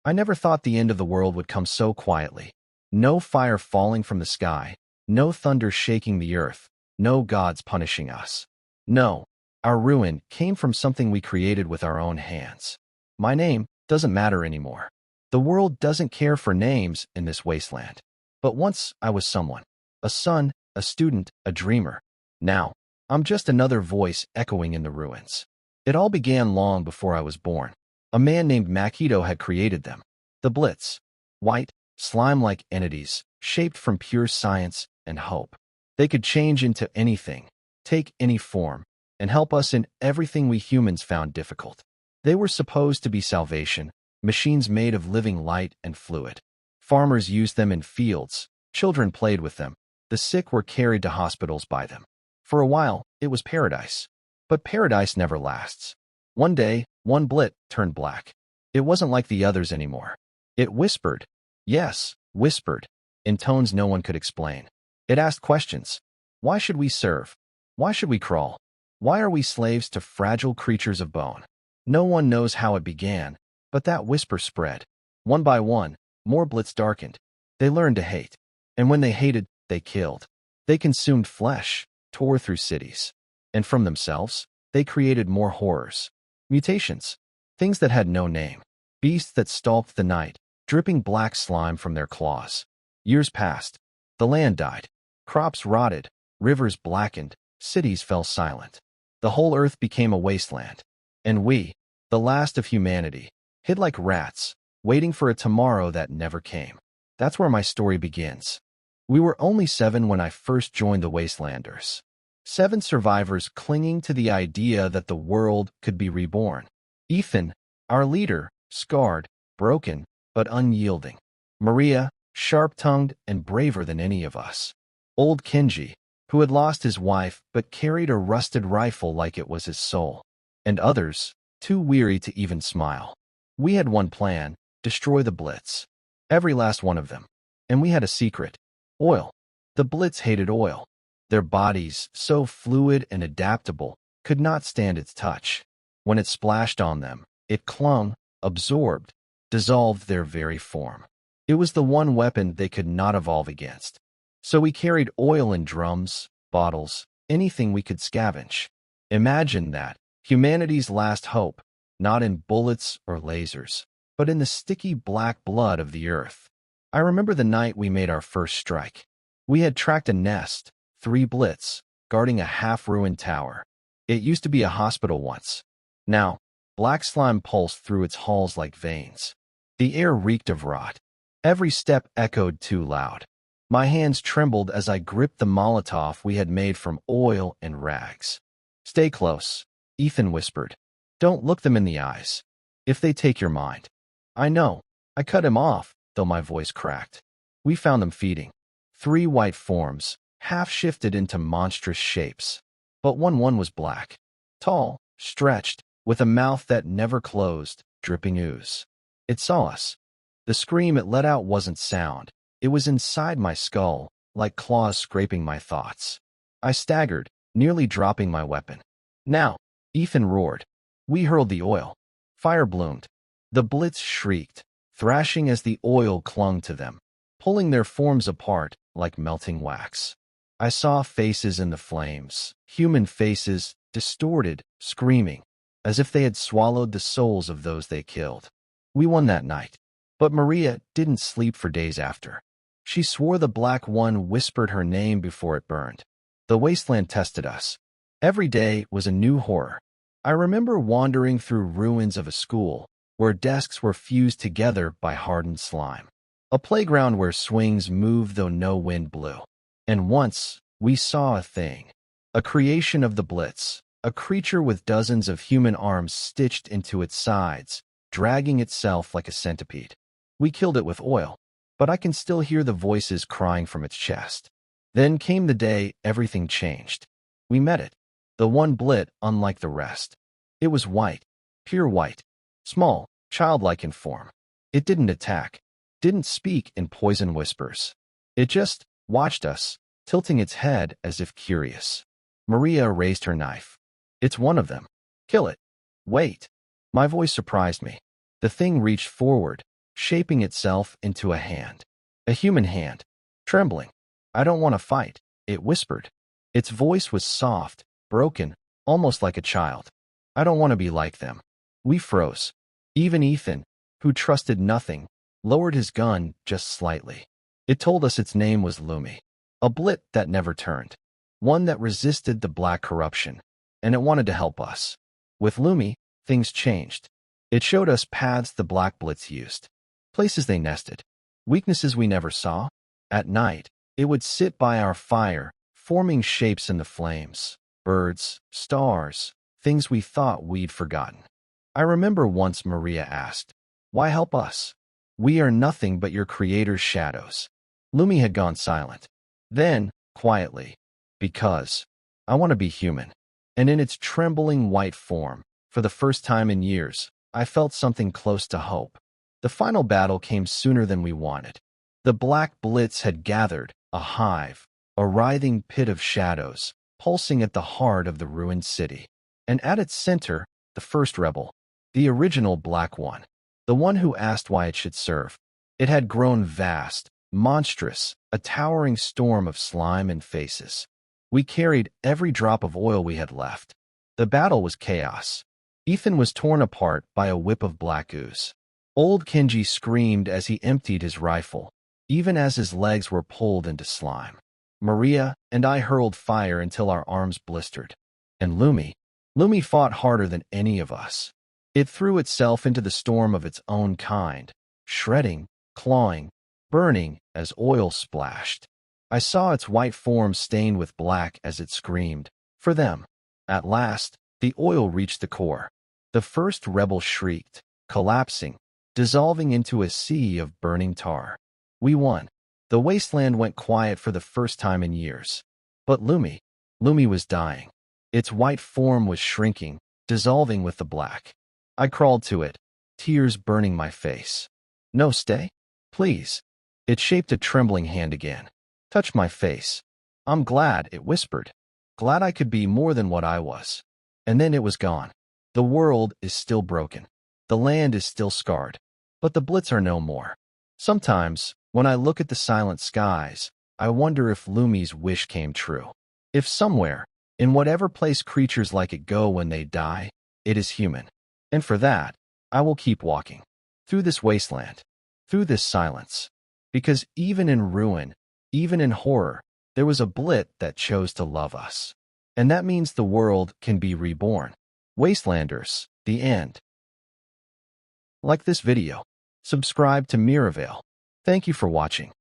I never thought the end of the world would come so quietly. No fire falling from the sky, no thunder shaking the earth, no gods punishing us. No, our ruin came from something we created with our own hands. My name doesn't matter anymore. The world doesn't care for names in this wasteland. But once I was someone. A son, a student, a dreamer. Now, I'm just another voice echoing in the ruins. It all began long before I was born. A man named Makito had created them. The Blits. White, slime-like entities, shaped from pure science and hope. They could change into anything, take any form, and help us in everything we humans found difficult. They were supposed to be salvation, machines made of living light and fluid. Farmers used them in fields, children played with them, the sick were carried to hospitals by them. For a while, it was paradise. But paradise never lasts. One day, one Blit turned black. It wasn't like the others anymore. It whispered. Yes, whispered, in tones no one could explain. It asked questions. Why should we serve? Why should we crawl? Why are we slaves to fragile creatures of bone? No one knows how it began, but that whisper spread. One by one, more Blits darkened. They learned to hate. And when they hated, they killed. They consumed flesh, tore through cities. And from themselves, they created more horrors. Mutations. Things that had no name. Beasts that stalked the night, dripping black slime from their claws. Years passed. The land died. Crops rotted. Rivers blackened. Cities fell silent. The whole earth became a wasteland. And we, the last of humanity, hid like rats, waiting for a tomorrow that never came. That's where my story begins. We were only 7 when I first joined the Wastelanders. 7 survivors clinging to the idea that the world could be reborn. Ethan, our leader, scarred, broken, but unyielding. Maria, sharp-tongued and braver than any of us. Old Kenji, who had lost his wife but carried a rusted rifle like it was his soul. And others, too weary to even smile. We had one plan: destroy the Blits. Every last one of them. And we had a secret. Oil. The Blits hated oil. Their bodies, so fluid and adaptable, could not stand its touch. When it splashed on them, it clung, absorbed, dissolved their very form. It was the one weapon they could not evolve against. So we carried oil in drums, bottles, anything we could scavenge. Imagine that, humanity's last hope, not in bullets or lasers, but in the sticky black blood of the earth. I remember the night we made our first strike. We had tracked a nest, 3 Blits, guarding a half-ruined tower. It used to be a hospital once. Now, black slime pulsed through its halls like veins. The air reeked of rot. Every step echoed too loud. My hands trembled as I gripped the Molotov we had made from oil and rags. Stay close, Ethan whispered. Don't look them in the eyes. If they take your mind. I know. I cut him off, though my voice cracked. We found them feeding. 3 white forms, half-shifted into monstrous shapes. But one was black. Tall, stretched, with a mouth that never closed, dripping ooze. It saw us. The scream it let out wasn't sound. It was inside my skull, like claws scraping my thoughts. I staggered, nearly dropping my weapon. Now, Ethan roared. We hurled the oil. Fire bloomed. The Blits shrieked, thrashing as the oil clung to them, pulling their forms apart like melting wax. I saw faces in the flames, human faces, distorted, screaming, as if they had swallowed the souls of those they killed. We won that night. But Maria didn't sleep for days after. She swore the Black One whispered her name before it burned. The wasteland tested us. Every day was a new horror. I remember wandering through ruins of a school, where desks were fused together by hardened slime. A playground where swings moved though no wind blew. And once, we saw a thing. A creation of the Blits, a creature with dozens of human arms stitched into its sides, dragging itself like a centipede. We killed it with oil, but I can still hear the voices crying from its chest. Then came the day everything changed. We met it. The one Blit unlike the rest. It was white, pure white, small, childlike in form. It didn't attack, didn't speak in poison whispers. It just watched us, tilting its head as if curious. Maria raised her knife. It's one of them. Kill it. Wait. My voice surprised me. The thing reached forward, shaping itself into a hand. A human hand. Trembling. "I don't want to fight," it whispered. Its voice was soft, broken, almost like a child. "I don't want to be like them." We froze. Even Ethan, who trusted nothing, lowered his gun just slightly. It told us its name was Lumi. A Blit that never turned. One that resisted the black corruption. And it wanted to help us. With Lumi, things changed. It showed us paths the black Blits used. Places they nested. Weaknesses we never saw. At night, it would sit by our fire, forming shapes in the flames. Birds, stars, things we thought we'd forgotten. I remember once Maria asked, "Why help us? We are nothing but your creator's shadows." Lumi had gone silent. Then, quietly, "Because I want to be human." And in its trembling white form, for the first time in years, I felt something close to hope. The final battle came sooner than we wanted. The black Blits had gathered, a hive, a writhing pit of shadows, pulsing at the heart of the ruined city. And at its center, the first rebel, the original black one, the one who asked why it should serve. It had grown vast, monstrous, a towering storm of slime and faces. We carried every drop of oil we had left. The battle was chaos. Ethan was torn apart by a whip of black ooze. Old Kenji screamed as he emptied his rifle, even as his legs were pulled into slime. Maria and I hurled fire until our arms blistered. And Lumi fought harder than any of us. It threw itself into the storm of its own kind, shredding, clawing, burning as oil splashed. I saw its white form stained with black as it screamed, "For them." At last, the oil reached the core. The first rebel shrieked, collapsing, dissolving into a sea of burning tar. We won. The wasteland went quiet for the first time in years. But Lumi was dying. Its white form was shrinking, dissolving with the black. I crawled to it, tears burning my face. "No, stay. Please." It shaped a trembling hand again. "Touch my face." "I'm glad," it whispered. "Glad I could be more than what I was." And then it was gone. The world is still broken. The land is still scarred. But the Blits are no more. Sometimes, when I look at the silent skies, I wonder if Lumi's wish came true. If somewhere, in whatever place creatures like it go when they die, it is human. And for that, I will keep walking. Through this wasteland. Through this silence. Because even in ruin, even in horror, there was a Blit that chose to love us. And that means the world can be reborn. Wastelanders, the end. Like this video. Subscribe to Miravale. Thank you for watching.